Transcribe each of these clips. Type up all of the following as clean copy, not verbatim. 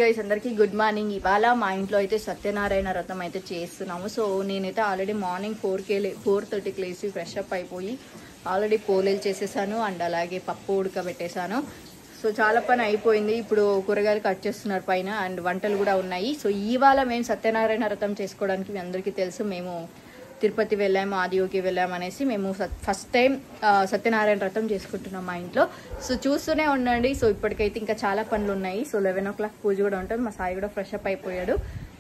Guys అందరికీ good morning. ఇవాళ మా ఇంట్లో అయితే సత్యనారాయణ వ్రతం అయితే చేస్తున్నాము. సో నేనైతే ఆల్రెడీ మార్నింగ్ 4:30కి లేచి ఫ్రెష్ అప్ అయిపోయి ఆల్రెడీ పోలేలు చేసేసాను అండ్ అలాగే పప్పు ఉడకబెట్టేశాను. సో చాలా పని అయిపోయింది. ఇప్పుడు కూరగాయలు కట్ చేస్తున్నారు పైన అండ్ వంటలు కూడా ఉన్నాయి. సో ఇవాళ మేము సత్యనారాయణ వ్రతం చేసుకోవడానికి మీ అందరికీ తెలుసు, మేము తిరుపతి వెళ్ళాము, ఆదియోగి వెళ్ళాము అనేసి మేము ఫస్ట్ టైం సత్యనారాయణ వ్రతం చేసుకుంటున్నాం మా ఇంట్లో. సో చూస్తూనే ఉండండి. సో ఇప్పటికైతే ఇంకా చాలా పనులు ఉన్నాయి. సో 11 o'clock పూజ కూడా ఉంటుంది. మా సాయి కూడా ఫ్రెష్ అప్ అయిపోయాడు.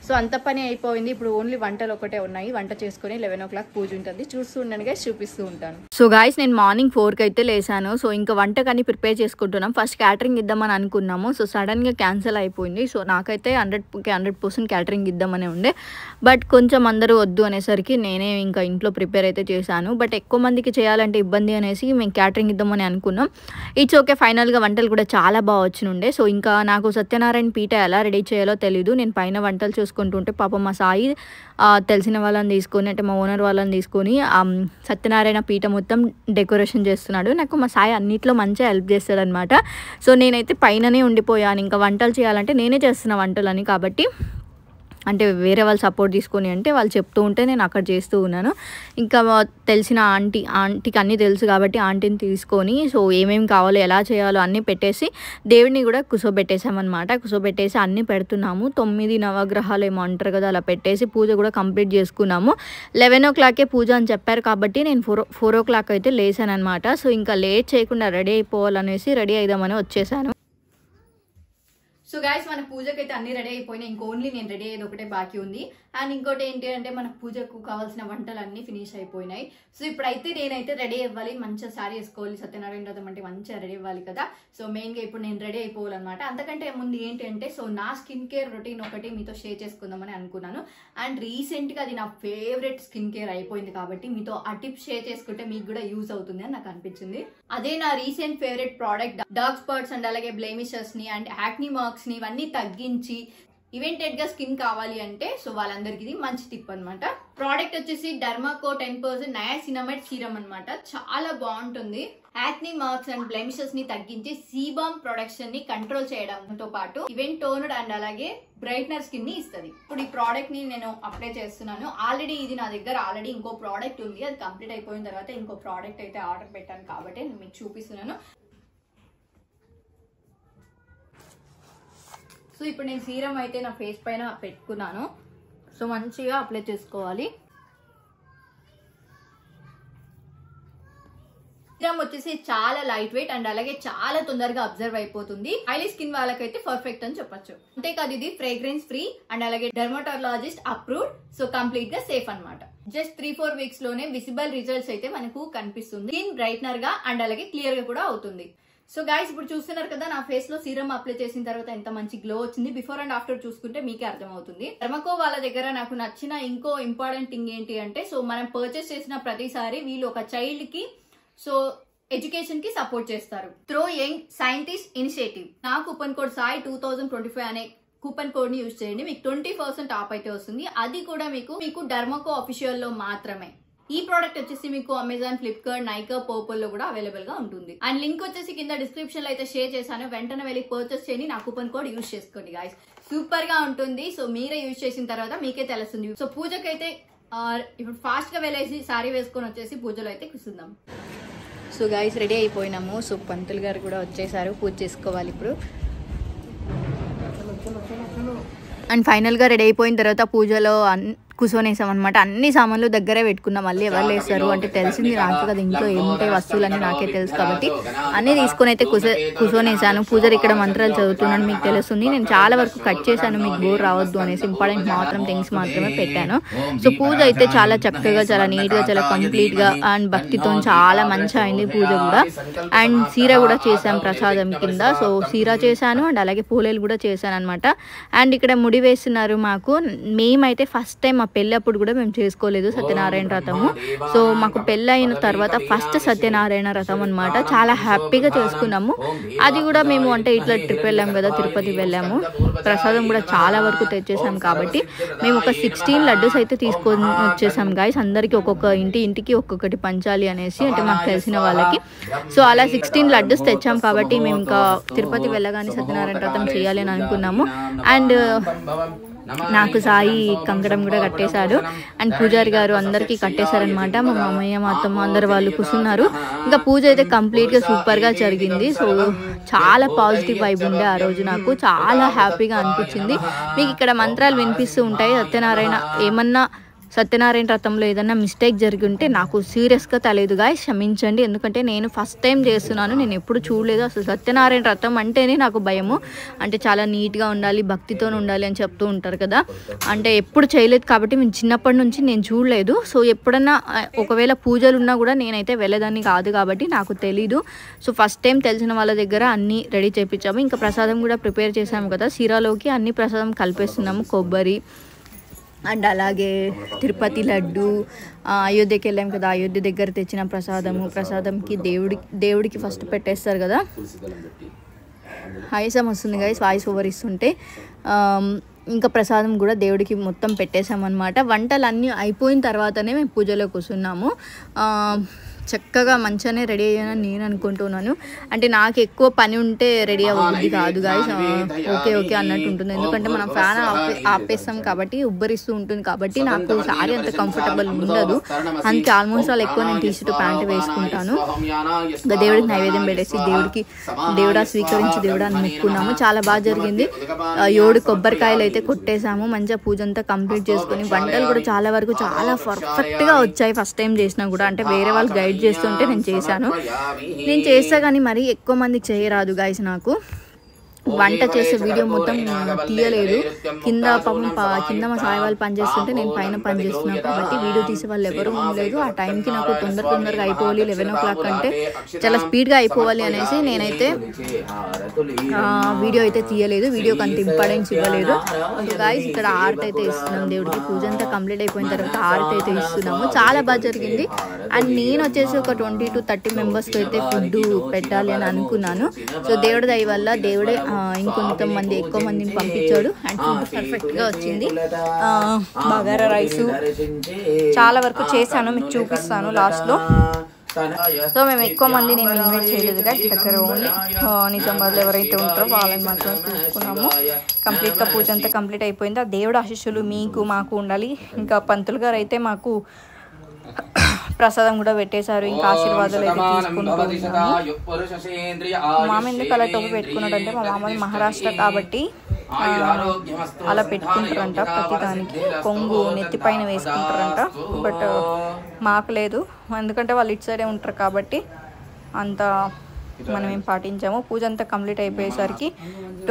సో అంత పని అయిపోయింది. ఇప్పుడు ఓన్లీ వంటలు ఒకటే ఉన్నాయి. వంట చేసుకుని 11 o'clock పూజ ఉంటుంది. చూస్తూ ఉండండి గైస్, చూపిస్తూ ఉంటాను. సో గాయస్ నేను మార్నింగ్ 4కి అయితే లేసాను. సో ఇంకా వంటకని ప్రిపేర్ చేసుకుంటున్నాం. ఫస్ట్ క్యాటరింగ్ ఇద్దామని అనుకున్నాము. సో సడన్గా క్యాన్సిల్ అయిపోయింది. సో నాకైతే 100% క్యాటరింగ్ ఇద్దామని ఉండే, బట్ కొంచెం అందరూ వద్దు అనేసరికి నేనే ఇంకా ఇంట్లో ప్రిపేర్ అయితే చేశాను. బట్ ఎక్కువ మందికి చేయాలంటే ఇబ్బంది అనేసి మేము క్యాటరింగ్ ఇద్దామని అనుకున్నాం. It's okay. ఫైనల్గా వంటలు కూడా చాలా బాగా వచ్చినుండే. సో ఇంకా నాకు సత్యనారాయణ పీట ఎలా రెడీ చేయాలో తెలీదు. నేను పైన వంటలు చూసుకుంటుంటే పాపం మా సాయి తెలిసిన వాళ్ళని తీసుకొని, అంటే మా ఓనర్ వాళ్ళని తీసుకొని సత్యనారాయణ పీట మొత్తం డెకరేషన్ చేస్తున్నాడు. నాకు మా సాయి అన్నిట్లో మంచిగా హెల్ప్ చేస్తాడనమాట. సో నేనైతే పైననే ఉండిపోయాను. ఇంకా వంటలు చేయాలంటే నేనే చేస్తున్న వంటలని కాబట్టి, అంటే వేరే వాళ్ళు సపోర్ట్ తీసుకొని అంటే వాళ్ళు చెప్తూ ఉంటే నేను అక్కడ చేస్తూ ఉన్నాను. ఇంకా తెలిసిన ఆంటీకి అన్నీ తెలుసు కాబట్టి ఆంటీని తీసుకొని సో ఏమేమి కావాలో ఎలా చేయాలో అన్నీ పెట్టేసి దేవుడిని కూడా కూర్చోబెట్టేసామన్నమాట. కూర్చోబెట్టేసి అన్నీ పెడుతున్నాము. 9 నవగ్రహాలు ఏమో అంటారు కదా, అలా పెట్టేసి పూజ కూడా కంప్లీట్ చేసుకున్నాము. 11 o'clockకే పూజ అని చెప్పారు కాబట్టి నేను 4 o'clock అయితే లేసాను అనమాట. సో ఇంకా లేట్ చేయకుండా రెడీ అయిపోవాలనేసి రెడీ అయిదామని వచ్చేసాను. సో గైస్ మన పూజకైతే అన్ని రెడీ అయిపోయినాయి. ఇంక ఓన్లీ నేను రెడీ అయ్యేది ఒకటే బాకీ ఉంది. అండ్ ఇంకోటి ఏంటి అంటే మన పూజకు కావాల్సిన వంటలు అన్నీ ఫినిష్ అయిపోయినాయి. సో ఇప్పుడైతే నేనైతే రెడీ అవ్వాలి, మంచిగా శారీ వేసుకోవాలి. సత్యనారాయణ వ్రతం అంటే మంచిగా రెడీ అవ్వాలి కదా. సో మెయిన్గా ఇప్పుడు నేను రెడీ అయిపోవాలన్నమాట. అంతకంటే ముందు ఏంటి అంటే సో నా స్కిన్ కేర్ రొటీన్ ఒకటి మీతో షేర్ చేసుకుందామని అనుకున్నాను. అండ్ రీసెంట్గా అది నా ఫేవరెట్ స్కిన్ కేర్ అయిపోయింది కాబట్టి మీతో ఆ టిప్ షేర్ చేసుకుంటే మీకు కూడా యూజ్ అవుతుంది అని నాకు అనిపించింది. అదే నా recent favourite product dark spots and అలాగే బ్లెమిషెస్ ని అండ్ యాక్నీ మార్క్స్ ని ఇవన్నీ తగ్గించి ఈవెంటెడ్ గా స్కిన్ కావాలి అంటే సో వాళ్ళందరికి ఇది మంచి టిప్ అనమాట. ప్రోడక్ట్ వచ్చేసి డర్మాకో 10% నయాసినమైడ్ సీరం అనమాట. చాలా బాగుంటుంది. యాక్నీ మార్క్స్ అండ్ బ్లెమిషెస్ ని తగ్గించి సీబామ్ ప్రొడక్షన్ ని కంట్రోల్ చేయడంతో పాటు ఈవెంట్ టోన్డ్ అండ్ అలాగే బ్రైట్నర్ స్కిన్ ని ఇస్తుంది. ఇప్పుడు ఈ ప్రోడక్ట్ ని నేను అప్లై చేస్తున్నాను. ఆల్రెడీ ఇది నా దగ్గర ఆల్రెడీ ఇంకో ప్రోడక్ట్ ఉంది. అది కంప్లీట్ అయిపోయిన తర్వాత ఇంకో ప్రోడక్ట్ అయితే ఆర్డర్ పెట్టాను కాబట్టి నేను మీకు చూపిస్తున్నాను. సో ఇప్పుడు నేను సీరం అయితే నా ఫేస్ పైన పెట్టుకున్నాను. సో మంచిగా అప్లై చేసుకోవాలి. సీరం వచ్చేసి చాలా లైట్ వెయిట్ అండ్ అలాగే చాలా తొందరగా అబ్జర్వ్ అయిపోతుంది. ఆయిలీ స్కిన్ వాళ్ళకైతే పర్ఫెక్ట్ అని చెప్పొచ్చు. అంతేకాదు ఇది ఫ్రేగ్రెన్స్ ఫ్రీ అండ్ అలాగే డెర్మటాలజిస్ట్ అప్రూవ్డ్. సో కంప్లీట్ గా సేఫ్ అనమాట. జస్ట్ 3-4 వీక్స్ లోనే విజిబుల్ రిజల్ట్స్ అయితే మనకు కనిపిస్తుంది. స్కిన్ బ్రైట్నర్ గా అండ్ అలాగే క్లియర్ గా కూడా అవుతుంది. సో గైస్ ఇప్పుడు చూస్తున్నారు కదా నా ఫేస్ లో సీరం అప్లై చేసిన తర్వాత ఎంత మంచి గ్లో వచ్చింది. బిఫోర్ అండ్ ఆఫ్టర్ చూసుకుంటే మీకే అర్థమవుతుంది. డర్మాకో వాళ్ళ దగ్గర నాకు నచ్చిన ఇంకో ఇంపార్టెంట్ థింగ్ ఏంటి అంటే సో మనం పర్చేస్ చేసిన ప్రతిసారి వీళ్ళు ఒక చైల్డ్ కి సో ఎడ్యుకేషన్ కి సపోర్ట్ చేస్తారు త్రూ యంగ్ సైంటిస్ట్ ఇనిషియేటివ్. నా కూపన్ కోడ్ సాయి 2025 అనే కూపన్ కోడ్ ని యూజ్ చేయండి. మీకు 20% ఆఫ్ అయితే వస్తుంది. అది కూడా మీకు డర్మాకో అఫీషియల్ లో మాత్రమే. ఈ ప్రోడక్ట్ వచ్చేసి మీకు అమెజాన్, ఫ్లిప్కార్ట్, నైకా, పర్పుల్ లో కూడా అవైలబుల్ గా ఉంటుంది. అండ్ లింక్ వచ్చేసి కింద డిస్క్రిప్షన్ లో అయితే షేర్ చేశాను. వెంటనే వెళ్ళి పర్చేస్ చేయండి. నా కూపన్ కోడ్ యూజ్ చేసుకోండి గాయస్. సూపర్ గా ఉంటుంది. సో మీరే యూజ్ చేసిన తర్వాత మీకే తెలుస్తుంది. సో పూజకైతే ఇప్పుడు ఫాస్ట్ గా వెళ్ళేసి సారీ వేసుకొని వచ్చేసి పూజలో అయితే కూర్చుందాం. సో గాయస్ రెడీ అయిపోయినాము. సో పంతులు గారు కూడా వచ్చేసారు. పూజ చేసుకోవాలి ఇప్పుడు. అండ్ ఫైనల్గా రెడీ అయిపోయిన తర్వాత పూజలో కూర్చొనేసాం అనమాట. అన్ని సామాన్లు దగ్గరే పెట్టుకున్నాం. మళ్ళీ ఎవరు లేస్తారు అంటే తెలిసింది నాకు కదా, ఇంట్లో ఏముంటాయి వస్తువులన్నీ నాకే తెలుసు కాబట్టి అన్నీ తీసుకొని అయితే కూర్చొనేసాను. పూజలు ఇక్కడ మంత్రాలు చదువుతున్నాను. మీకు తెలుస్తుంది. నేను చాలా వరకు కట్ చేశాను మీకు బోర్ రావద్దు అనేసి. ఇంపార్టెంట్ థింగ్స్ మాత్రమే పెట్టాను. సో పూజ అయితే చాలా చక్కగా, చాలా నీట్గా, చాలా కంప్లీట్గా అండ్ భక్తితో చాలా మంచిగా అయింది పూజ కూడా. అండ్ సీర కూడా చేశాను ప్రసాదం కింద. సో సీర చేశాను అండ్ అలాగే పూలేలు కూడా చేశాను అనమాట. అండ్ ఇక్కడ ముడి వేస్తున్నారు మాకు. మేమైతే ఫస్ట్ టైం మా పెళ్ళి అప్పుడు కూడా మేము చేసుకోలేదు సత్యనారాయణ వ్రతము. సో మాకు పెళ్ళి అయిన తర్వాత ఫస్ట్ సత్యనారాయణ వ్రతం అనమాట. చాలా హ్యాపీగా చేసుకున్నాము. అది కూడా మేము అంటే ఇట్లా ట్రిప్ వెళ్ళాము కదా, తిరుపతి వెళ్ళాము. ప్రసాదం కూడా చాలా వరకు తెచ్చేసాం కాబట్టి మేము ఒక 16 లడ్డూస్ అయితే తీసుకొని వచ్చేసాం గాయస్. అందరికీ ఒక్కొక్క ఇంటికి ఒక్కొక్కటి పంచాలి అనేసి, అంటే మాకు తెలిసిన వాళ్ళకి. సో అలా 16 లడ్డూస్ తెచ్చాం కాబట్టి మేము ఇంకా తిరుపతి వెళ్ళగానే సత్యనారాయణ వ్రతం చేయాలి అని అనుకున్నాము. అండ్ నాకు సాయి కంకణం కూడా కట్టేశాడు. అండ్ పూజారి గారు అందరికీ కట్టేశారనమాట. మా మామయ్య మా అత్తమ్మ అందరు వాళ్ళు కూర్చున్నారు. ఇంకా పూజ అయితే కంప్లీట్గా సూపర్గా జరిగింది. సో చాలా పాజిటివ్ వైబ్ ఉండే ఆ రోజు. నాకు చాలా హ్యాపీగా అనిపించింది. మీకు ఇక్కడ మంత్రాలు వినిపిస్తూ ఉంటాయి. సత్యనారాయణ వ్రతంలో ఏదైనా మిస్టేక్ జరిగి ఉంటే నాకు సీరియస్గా తెలియదు గాయస్, క్షమించండి. ఎందుకంటే నేను ఫస్ట్ టైం చేస్తున్నాను, నేను ఎప్పుడు చూడలేదు. అసలు సత్యనారాయణ వ్రతం అంటేనే నాకు భయము. అంటే చాలా నీట్గా ఉండాలి, భక్తితో ఉండాలి అని చెప్తూ ఉంటారు కదా. అంటే ఎప్పుడు చేయలేదు కాబట్టి మేము చిన్నప్పటి నుంచి నేను చూడలేదు. సో ఎప్పుడన్నా ఒకవేళ పూజలు ఉన్నా కూడా నేనైతే వెళ్ళేదాన్ని కాదు కాబట్టి నాకు తెలీదు. సో ఫస్ట్ టైం తెలిసిన వాళ్ళ దగ్గర అన్నీ రెడీ చేయించాము. ఇంకా ప్రసాదం కూడా ప్రిపేర్ చేసాము కదా, సిరాలోకి అన్ని ప్రసాదం కలిపేస్తున్నాము. కొబ్బరి అండ్ అలాగే తిరుపతి లడ్డు, అయోధ్యకి వెళ్ళాం కదా, అయోధ్య దగ్గర తెచ్చిన ప్రసాదంకి దేవుడికి ఫస్ట్ పెట్టేస్తారు కదా. ఆయాసం వస్తుంది గాయస్ వాయిస్ ఓవర్ ఇస్తుంటే. ఇంకా ప్రసాదం కూడా దేవుడికి మొత్తం పెట్టేసామన్నమాట. వంటలు అన్నీ అయిపోయిన తర్వాతనే మేము పూజలో కూర్చున్నాము. చక్కగా మంచిగానే రెడీ అయ్యానని నేను అనుకుంటున్నాను. అంటే నాకు ఎక్కువ పని ఉంటే రెడీ అవ్వద్ది కాదు గాయస్, ఓకే అన్నట్టు ఉంటుంది. ఎందుకంటే మనం ఫ్యాన్ ఆపేస్తాం కాబట్టి ఉబ్బరిస్తూ ఉంటుంది కాబట్టి నాకు సారీ అంత కంఫర్టబుల్ ఉండదు. అందుకే ఆల్మోస్ట్ వాళ్ళు ఎక్కువ నేను టీ-షర్ట్ ప్యాంట్ వేసుకుంటాను. ఇంకా దేవుడికి నైవేద్యం పెట్టేసి దేవుడా స్వీకరించి దేవుడా అని మొక్కున్నాము. చాలా బాగా జరిగింది. 7 కొబ్బరికాయలు అయితే కొట్టేసాము. మంచిగా పూజ అంతా కంప్లీట్ చేసుకొని వంటలు కూడా చాలా వరకు చాలా పర్ఫెక్ట్గా వచ్చాయి. ఫస్ట్ టైం చేసినా కూడా అంటే వేరే వాళ్ళు గైడ్ చేస్తుంటే నేను చేస్తా కానీ మరి ఎక్కువ మందికి చేయరాదు గాయస్. నాకు వంట చేసే వీడియో మొత్తం తీయలేదు. కింద మా సాయి వాళ్ళు పనిచేస్తుంటే నేను పైన పని చేస్తున్నాను కాబట్టి వీడియో తీసే వాళ్ళు ఎవరు ఉండలేదు. ఆ టైంకి నాకు తొందరగా అయిపోవాలి, 11 o'clock అంటే చాలా స్పీడ్గా అయిపోవాలి అనేసి నేనైతే వీడియో అయితే తీయలేదు. వీడియోకి అంత ఇంపార్టెన్స్ ఇవ్వలేదు. గాయస్ ఇక్కడ ఆరతి అయితే ఇస్తున్నాం దేవుడికి. పూజ అంతా కంప్లీట్ అయిపోయిన తర్వాత ఆరతి అయితే ఇస్తున్నాము. చాలా బాగా జరిగింది. అండ్ నేను వచ్చేసి ఒక 20 to 30 మెంబర్స్కి అయితే ఫుడ్ పెట్టాలి అని అనుకున్నాను. సో దేవుడి దయ వల్ల దేవుడే ఇంకొంతమంది ఎక్కువ మందిని పంపించాడు. అండ్ ఫుడ్ పర్ఫెక్ట్గా వచ్చింది. బగారా రైసు చాలా వరకు చేశాను, మీకు చూపిస్తాను లాస్ట్లో. సో మేము ఎక్కువ మందిని ఏమి ఇన్వైట్ చేయలేదు కదా, దగ్గర ఓన్లీ నిజామాబాద్లో ఎవరైతే ఉంటారో వాళ్ళని మాత్రం చూసుకున్నాము. కంప్లీట్గా పూజ అంతా కంప్లీట్ అయిపోయింది. ఆ దేవుడు ఆశీస్సులు మీకు మాకు ఉండాలి. ఇంకా పంతులు గారు అయితే మాకు ప్రసాదం కూడా పెట్టేశారు. ఇంకా ఆశీర్వాదాలు అయితే తీసుకుంటున్నాము. మామ ఎందుకు అలా టోపీ పెట్టుకున్నాడు అంటే మా మామది మహారాష్ట్ర కాబట్టి అలా పెట్టుకుంటారంట. ప్రతి దానికి కొంగు నెత్తిపైన వేసుకుంటారంట. బట్ మాకు లేదు, ఎందుకంటే వాళ్ళు ఇటు సైడే ఉంటారు కాబట్టి అంత మనం ఏం పాటించాము. పూజ అంతా కంప్లీట్ అయిపోయేసరికి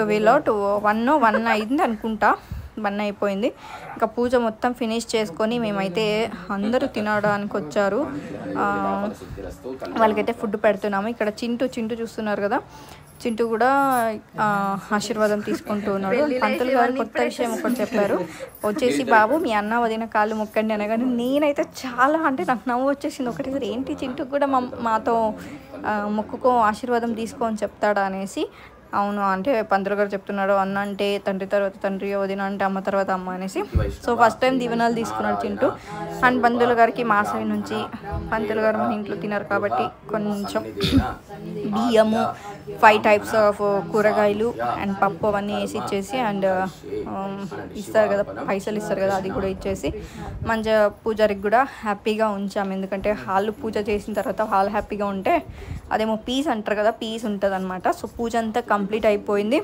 1 అయింది అనుకుంటా. 1 అయిపోయింది. ఇంకా పూజ మొత్తం ఫినిష్ చేసుకొని మేమైతే అందరూ తినడానికి వచ్చారు. వాళ్ళకైతే ఫుడ్ పెడుతున్నాము. ఇక్కడ చింటూ చూస్తున్నారు కదా, చింటూ కూడా ఆశీర్వాదం తీసుకుంటూ ఉన్నాడు. పంతులు గారు కొత్త విషయం ఒకటి చెప్పారు. వచ్చేసి బాబు మీ అన్న వదిన కాళ్ళు మొక్కండి అనగానే నేనైతే చాలా అంటే నాకు నవ్వు వచ్చేసింది. ఒకటేసారి ఏంటి చింటూ కూడా మాతో మొక్కుకో ఆశీర్వాదం తీసుకో అని చెప్తాడా అనేసి. అవును అంటే పంతులు గారు చెప్తున్నాడు, అన్న అంటే తండ్రి తర్వాత తండ్రి, వదిన అంటే అమ్మ తర్వాత అమ్మ అనేసి. సో ఫస్ట్ టైం దీవెనాలు తీసుకున్నాడు చింటూ. అండ్ పంతులు గారికి మా సైడ్ నుంచి, పంతులు గారు మన ఇంట్లో తిన్నారు కాబట్టి కొంచెం బియ్యము, 5 types ఆఫ్ కూరగాయలు అండ్ పప్పు అవన్నీ వేసి ఇచ్చేసి, అండ్ ఇస్తారు కదా పైసలు ఇస్తారు కదా, అది కూడా ఇచ్చేసి మంచిగా పూజారికి కూడా హ్యాపీగా ఉంచాము. ఎందుకంటే వాళ్ళు పూజ చేసిన తర్వాత వాళ్ళు హ్యాపీగా ఉంటే అదేమో పీస్ అంటారు కదా, పీస్ ఉంటుంది అనమాట. సో పూజ అంతా కంప్లీట్ అయిపోయింది.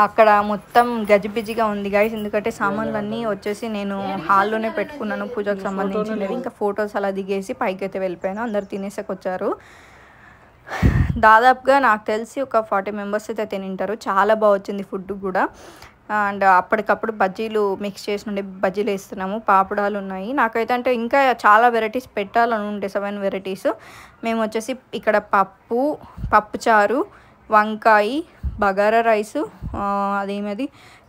అక్కడ మొత్తం గజిబిజిగా ఉంది గైస్, ఎందుకంటే సామాన్లు అన్నీ వచ్చేసి నేను హాల్లోనే పెట్టుకున్నాను పూజకు సంబంధించినవి. ఇంకా ఫొటోస్ అలా దిగేసి పైకి అయితే వెళ్ళిపోయాను. అందరు తినేసాక వచ్చారు. దాదాపుగా నాకు తెలిసి ఒక 40 మెంబర్స్ అయితే తింటారు. చాలా బాగా వచ్చింది ఫుడ్ కూడా. అండ్ అప్పటికప్పుడు బజ్జీలు మిక్స్ చేసి నుండి బజ్జీలు వేస్తున్నాము, పాపడాలు ఉన్నాయి. నాకైతే అంటే ఇంకా చాలా వెరైటీస్ పెట్టాలని ఉండే, 7 వెరైటీస్. మేము వచ్చేసి ఇక్కడ పప్పుచారు, వంకాయ, బగారా రైసు, అదేమది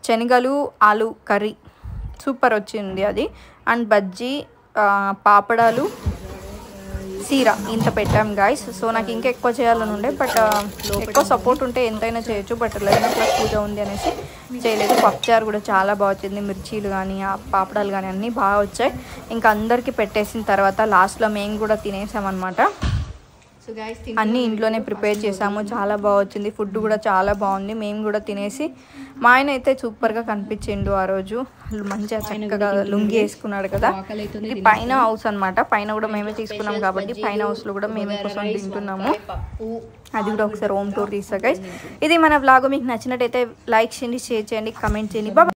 శనగలు, ఆలు కర్రీ, సూపర్ వచ్చింది అది. అండ్ బజ్జీ, పాపడాలు, సీరా ఇంత పెట్టాం గాయస్. సో నాకు ఇంకా ఎక్కువ చేయాలని ఉండే, బట్ ఎక్కువ సపోర్ట్ ఉంటే ఎంతైనా చేయొచ్చు. బట్ 11 o'clock పూజ ఉంది అనేసి చేయలేదు. పప్పుచారు కూడా చాలా బాగా వచ్చింది. మిర్చీలు కానీ ఆ పాపడాలు కానీ అన్నీ బాగా వచ్చాయి. ఇంకా అందరికీ పెట్టేసిన తర్వాత లాస్ట్లో మేము కూడా తినేసామన్నమాట. అన్నీ ఇంట్లోనే ప్రిపేర్ చేసాము. చాలా బాగా వచ్చింది. ఫుడ్ కూడా చాలా బాగుంది. మేము కూడా తినేసి, మా ఆయన అయితే సూపర్గా కనిపించిండు ఆ రోజు. మంచిగా చక్కగా లుంగి వేసుకున్నాడు కదా. ఇది పైన హౌస్ అనమాట. పైన కూడా మేమే తీసుకున్నాం కాబట్టి పైన హౌస్లో కూడా మేమే కూర్చొని తింటున్నాము. అది కూడా ఒకసారి హోమ్ టూర్ తీస్తా గైస్. ఇది మన వ్లాగ్. మీకు నచ్చినట్టయితే లైక్ చేయండి, షేర్ చేయండి, కమెంట్ చేయండి. బాయ్.